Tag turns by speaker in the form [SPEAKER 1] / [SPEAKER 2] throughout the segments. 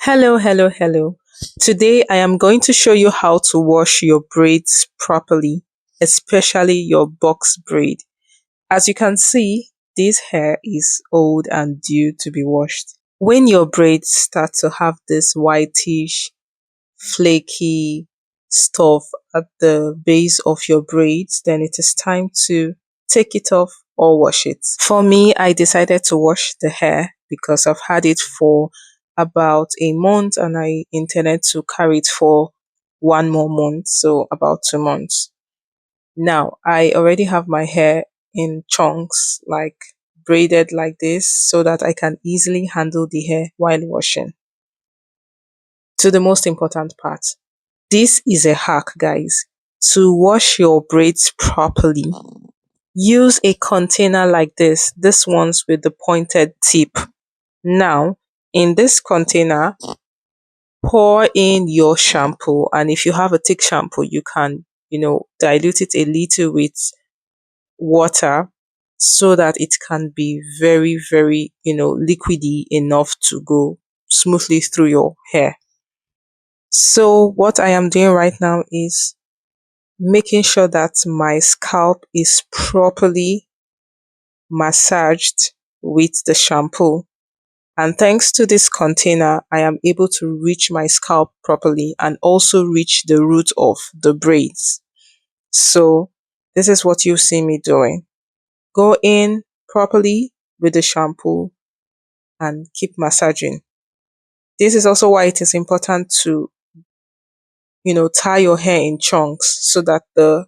[SPEAKER 1] Hello. Today I am going to show you how to wash your braids properly, especially your box braid. As you can see, this hair is old and due to be washed. When your braids start to have this whitish, flaky stuff at the base of your braids, then it is time to take it off or wash it. For me, I decided to wash the hair because I've had it for about a month and I intended to carry it for one more month, so about 2 months. Now, I already have my hair in chunks, like braided like this, so that I can easily handle the hair while washing. To the most important part. This is a hack, guys. To wash your braids properly, use a container like this one's with the pointed tip. Now, in this container, pour in your shampoo, and if you have a thick shampoo, you can, dilute it a little with water so that it can be very, very, liquidy enough to go smoothly through your hair. So what I am doing right now is making sure that my scalp is properly massaged with the shampoo. And thanks to this container, I am able to reach my scalp properly and also reach the root of the braids. So this is what you see me doing. Go in properly with the shampoo and keep massaging. This is also why it is important to tie your hair in chunks so that the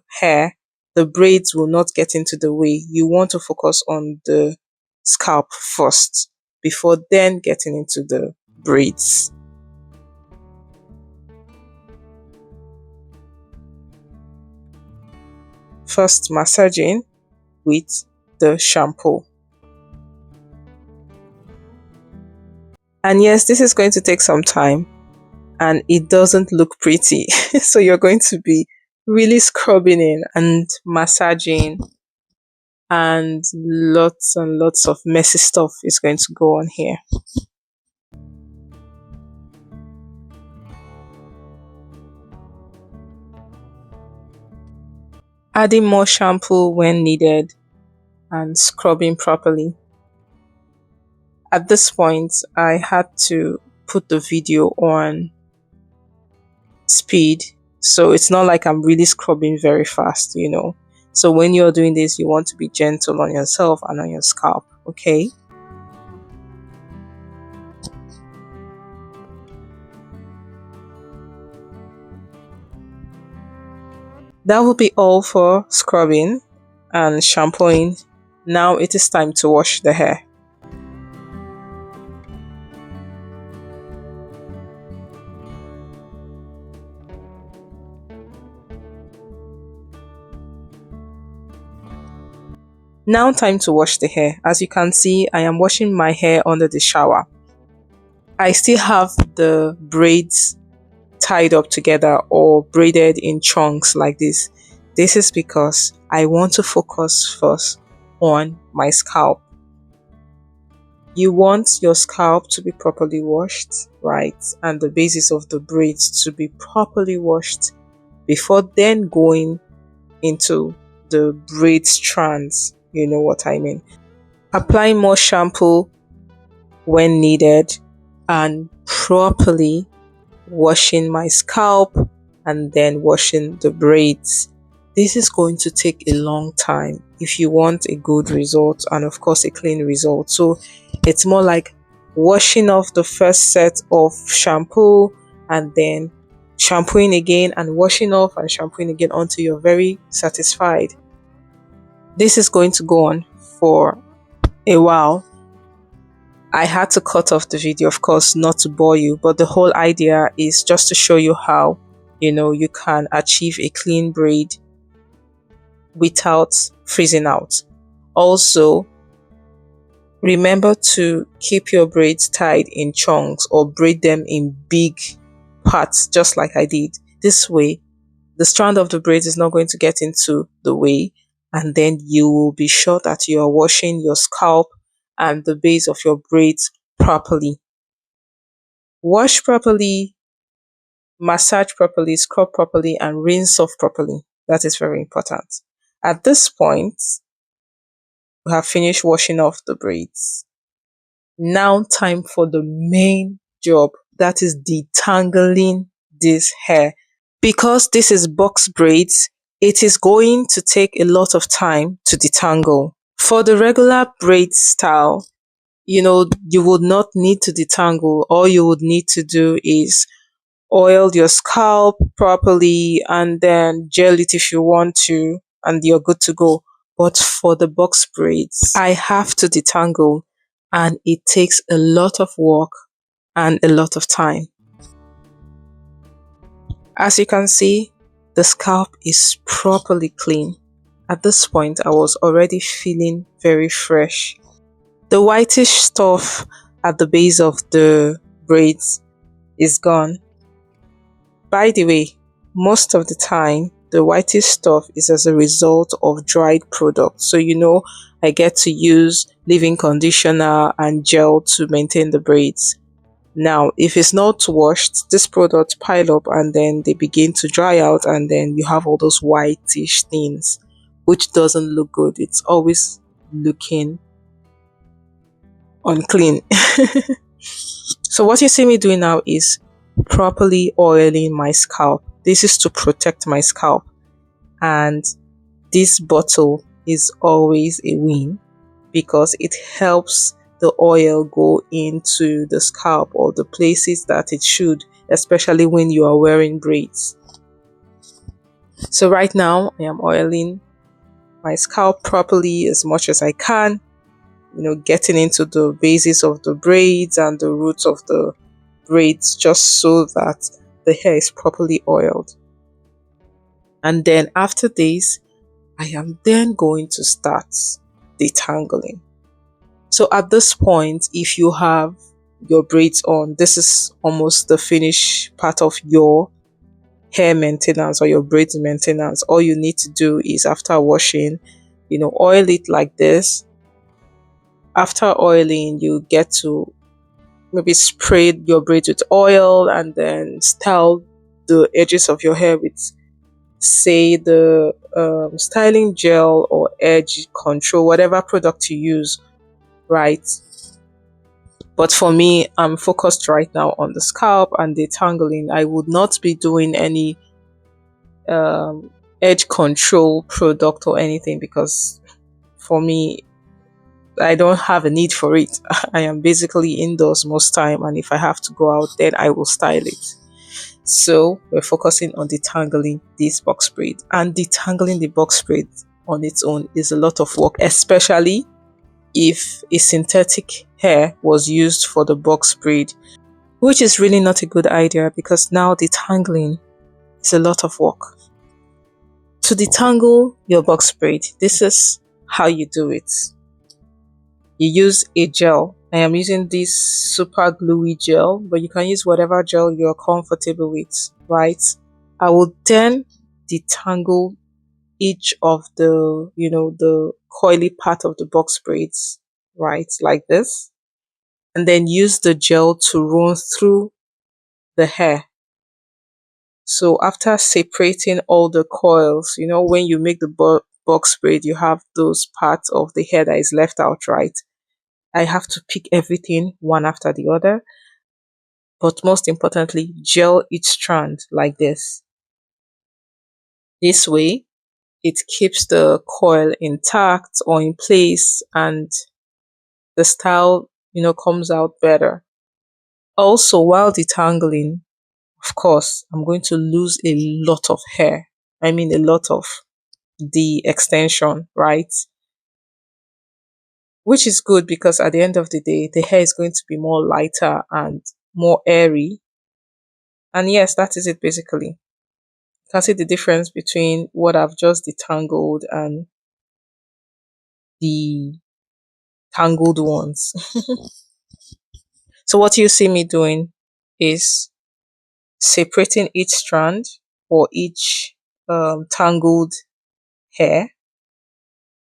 [SPEAKER 1] braids will not get into the way. You want to focus on the scalp first before then getting into the braids. First, massaging with the shampoo. And yes, this is going to take some time and it doesn't look pretty. So you're going to be really scrubbing in and massaging, and lots of messy stuff is going to go on here. Adding more shampoo when needed and scrubbing properly. At this point, I had to put the video on speed, so it's not like I'm really scrubbing very fast. So when you're doing this, you want to be gentle on yourself and on your scalp, okay? That will be all for scrubbing and shampooing. Now it is time to wash the hair. Now time to wash the hair. As you can see, I am washing my hair under the shower. I still have the braids tied up together or braided in chunks like this. This is because I want to focus first on my scalp. You want your scalp to be properly washed, right? And the basis of the braids to be properly washed before then going into the braid strands. You know what I mean. Applying more shampoo when needed and properly washing my scalp and then washing the braids. This is going to take a long time if you want a good result and of course a clean result. So it's more like washing off the first set of shampoo and then shampooing again and washing off and shampooing again until you're very satisfied. This is going to go on for a while. I had to cut off the video, of course, not to bore you, but the whole idea is just to show you how, you can achieve a clean braid without freezing out. Also, remember to keep your braids tied in chunks or braid them in big parts, just like I did. This way, the strand of the braids is not going to get into the way, and then you will be sure that you are washing your scalp and the base of your braids properly. Wash properly, massage properly, scrub properly, and rinse off properly. That is very important. At this point, we have finished washing off the braids. Now time for the main job, that is detangling this hair. Because this is box braids, it is going to take a lot of time to detangle. For the regular braid style, you would not need to detangle. All you would need to do is oil your scalp properly and then gel it if you want to, and you're good to go. But for the box braids, I have to detangle, and it takes a lot of work and a lot of time. As you can see, the scalp is properly clean. At this point, I was already feeling very fresh. The whitish stuff at the base of the braids is gone. By the way, most of the time, the whitish stuff is as a result of dried products. So, I get to use leave-in conditioner and gel to maintain the braids. Now, if it's not washed, this product pile up and then they begin to dry out, and then you have all those whitish things, which doesn't look good. It's always looking unclean. So what you see me doing now is properly oiling my scalp. This is to protect my scalp, and this bottle is always a win because it helps the oil go into the scalp or the places that it should, especially when you are wearing braids. So right now I am oiling my scalp properly as much as I can, getting into the bases of the braids and the roots of the braids, just so that the hair is properly oiled. And then after this, I am then going to start detangling. So at this point, if you have your braids on, this is almost the finished part of your hair maintenance or your braids maintenance. All you need to do is, after washing, oil it like this. After oiling, you get to maybe spray your braids with oil and then style the edges of your hair with, say, the styling gel or edge control, whatever product you use, right? But for me, I'm focused right now on the scalp and detangling. I would not be doing any edge control product or anything, because for me, I don't have a need for it. I am basically indoors most time, and if I have to go out, then I will style it. So we're focusing on detangling this box braid, and detangling the box braid on its own is a lot of work, especially if a synthetic hair was used for the box braid, which is really not a good idea because now detangling is a lot of work. To detangle your box braid, this is how you do it. You use a gel. I am using this super gluey gel, but you can use whatever gel you're comfortable with, right? I will then detangle each of the coily part of the box braids, right? Like this. And then use the gel to run through the hair. So after separating all the coils, when you make the box braid, you have those parts of the hair that is left out, right? I have to pick everything one after the other. But most importantly, gel each strand like this. This way, it keeps the coil intact or in place, and the style, comes out better. Also, while detangling, of course, I'm going to lose a lot of hair. I mean, a lot of the extension, right? Which is good because at the end of the day, the hair is going to be more lighter and more airy. And yes, that is it basically. You can see the difference between what I've just detangled and the tangled ones. So what you see me doing is separating each strand or each tangled hair,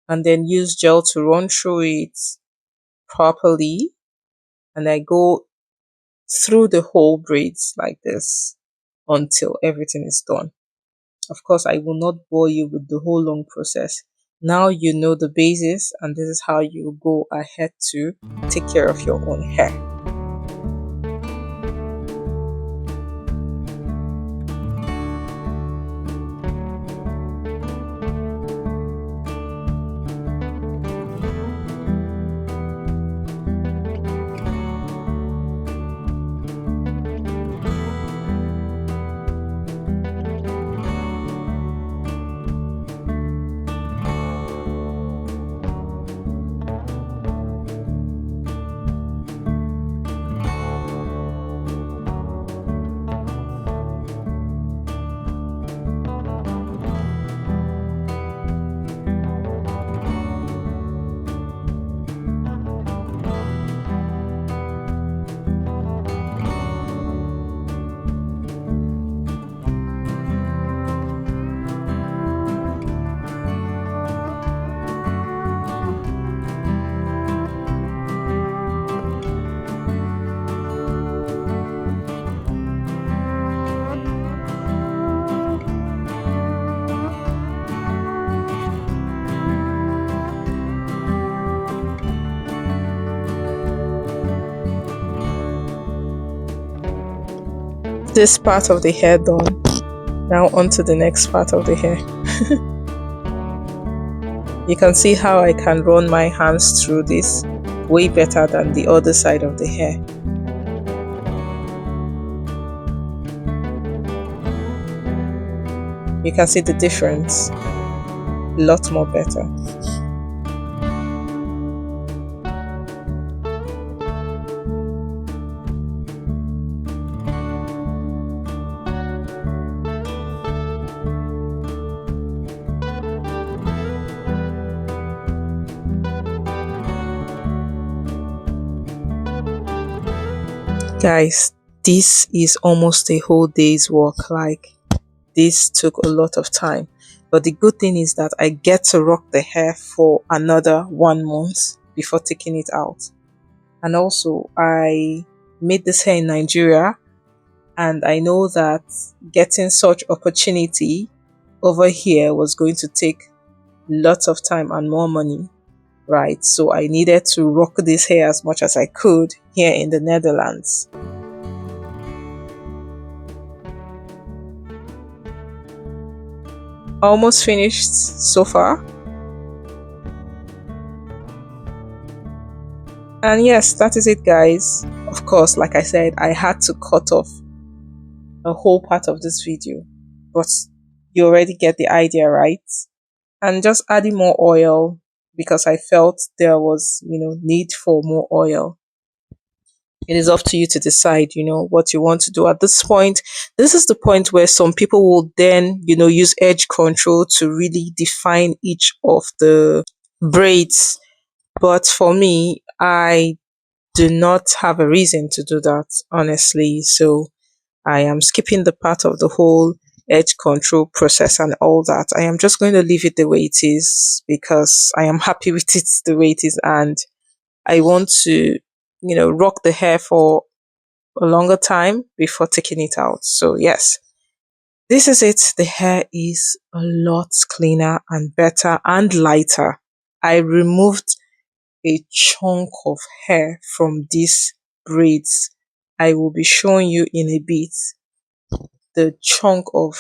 [SPEAKER 1] and then use gel to run through it properly, and I go through the whole braids like this until everything is done. Of course, I will not bore you with the whole long process. Now you know the basis, and this is how you go ahead to take care of your own hair. This part of the hair done. Now on to the next part of the hair. You can see how I can run my hands through this way better than the other side of the hair. You can see the difference. A lot more better. Guys, this is almost a whole day's work. Like, this took a lot of time, but the good thing is that I get to rock the hair for another 1 month before taking it out. And also, I made this hair in Nigeria, and I know that getting such opportunity over here was going to take lots of time and more money, right? So I needed to rock this hair as much as I could here in the Netherlands. Almost finished so far. And yes, that is it, guys. Of course, like I said, I had to cut off a whole part of this video, but you already get the idea, right? And just adding more oil because I felt there was, need for more oil. It is up to you to decide, what you want to do at this point. This is the point where some people will then, use edge control to really define each of the braids. But for me, I do not have a reason to do that, honestly. So I am skipping the part of the whole edge control process and all that. I am just going to leave it the way it is because I am happy with it the way it is, and I want to rock the hair for a longer time before taking it out. So yes, this is it. The hair is a lot cleaner and better and lighter. I removed a chunk of hair from these braids. I will be showing you in a bit the chunk of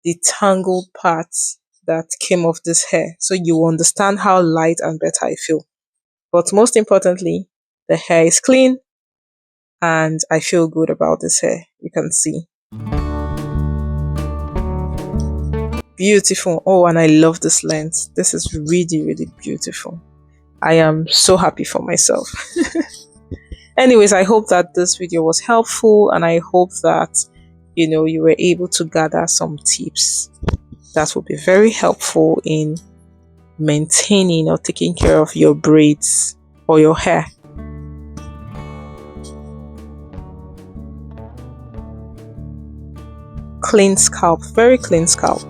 [SPEAKER 1] the tangled parts that came off this hair, so you understand how light and better I feel. But most importantly, the hair is clean and I feel good about this hair. You can see. Beautiful. Oh, and I love this length. This is really, really beautiful. I am so happy for myself. Anyways, I hope that this video was helpful, and I hope that you were able to gather some tips that will be very helpful in maintaining or taking care of your braids or your hair. Clean scalp, very clean scalp.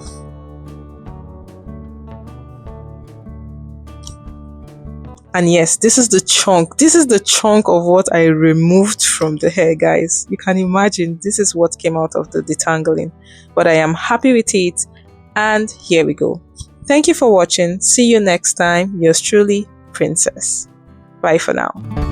[SPEAKER 1] And yes, this is the chunk. This is the chunk of what I removed from the hair, guys. You can imagine this is what came out of the detangling. But I am happy with it. And here we go. Thank you for watching. See you next time. Yours truly, Princess. Bye for now.